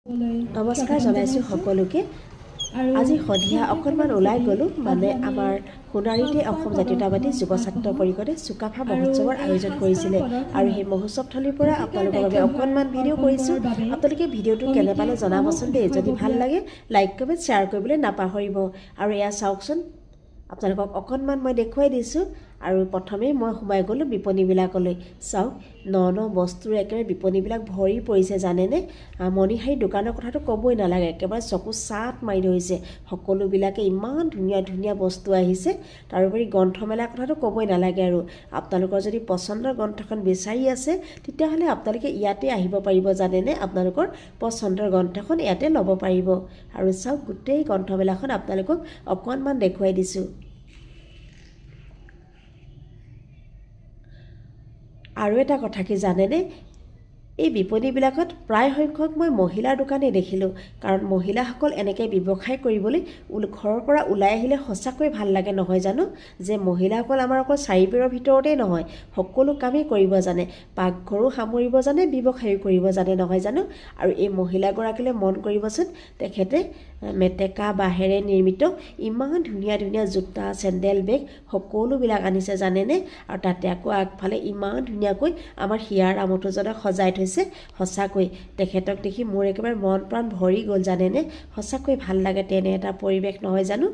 নমস্কাৰ জনাইছোঁ সকলোকে। আজি সন্ধিয়া অকণমান ওলাই গ'লোঁ, মানে আমাৰ সোণাৰীতে অসম জাতীয়তাবাদী যুৱ ছাত্ৰ পৰিষদে চুকাফা মহোৎসৱৰ আয়োজন কৰিছিলে আৰু সেই মহোৎসৱথলীৰ পৰা আপোনালোকৰ বাবে অকণমান ভিডিঅ' কৰিছোঁ। আপোনালোকে ভিডিঅ'টো কেনে পালে জনাবচোন দেই। যদি ভাল লাগে লাইক কমেণ্ট শ্বেয়াৰ কৰিবলৈ নাপাহৰিব। আৰু এয়া চাওকচোন, আপোনালোকক অকণমান মই দেখুৱাই দিছোঁ। আৰু প্ৰথমেই মই সোমাই গ'লোঁ বিপণীবিলাকলৈ। চাওক, ন বস্তুৰ একেবাৰে বিপণীবিলাক ভৰি পৰিছে জানেনে। মণিহাৰী দোকানৰ কথাটো ক'বই নালাগে, একেবাৰে চকু চাট মাৰি ধৰিছে। সকলোবিলাকে ইমান ধুনীয়া ধুনীয়া বস্তু আহিছে। তাৰোপৰি গ্ৰন্থমেলাৰ কথাটো ক'বই নালাগে। আৰু আপোনালোকৰ যদি পচন্দৰ গ্ৰন্থখন বিচাৰি আছে তেতিয়াহ'লে আপোনালোকে ইয়াতে আহিব পাৰিব জানেনে। আপোনালোকৰ পচন্দৰ গ্ৰন্থখন ইয়াতে ল'ব পাৰিব। আৰু চাওক, গোটেই গ্ৰন্থমেলাখন আপোনালোকক অকণমান দেখুৱাই দিছোঁ। আৰু এটা কথা কি জানেনে, এই বিপণীবিলাকত প্ৰায় সংখ্যক মই মহিলাৰ দোকানেই দেখিলোঁ। কাৰণ মহিলাসকল এনেকৈ ব্যৱসায় কৰিবলৈ ঘৰৰ পৰা ওলাই আহিলে সঁচাকৈ ভাল লাগে নহয় জানো। যে মহিলাসকল আমাৰ অকল চাৰিবেৰৰ ভিতৰতেই নহয়, সকলো কামেই কৰিব জানে, পাকঘৰো সামৰিব জানে, ব্যৱসায়ো কৰিব জানে নহয় জানো। আৰু এই মহিলাগৰাকীলৈ মন কৰিবচোন, তেখেতে মেটেকা বাঁহেৰে নিৰ্মিত ইমান ধুনীয়া ধুনীয়া জোতা, চেণ্ডেল, বেগ সকলোবিলাক আনিছে জানেনে। আৰু তাতে আকৌ আগফালে ইমান ধুনীয়াকৈ আমাৰ হিয়াৰ আমঠুজনক সজাই থৈছে। সঁচাকৈ তেখেতক দেখি মোৰ একেবাৰে মন প্ৰাণ ভৰি গ'ল জানেনে। সঁচাকৈ ভাল লাগে তেনে এটা পৰিৱেশ নহয় জানো।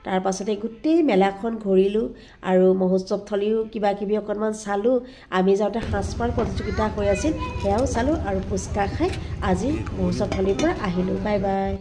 তাৰ পাছতে গোটেই মেলাখন ঘূৰিলোঁ আৰু মহোৎসৱথলীও কিবা কিবি অকণমান চালোঁ। আমি যাওঁতে সাজপাৰ প্ৰতিযোগিতা হৈ আছিল, সেয়াও চালোঁ আৰু পুচকা খাই আজি মহোৎসৱথলীৰ পৰা আহিলোঁ। Bye bye.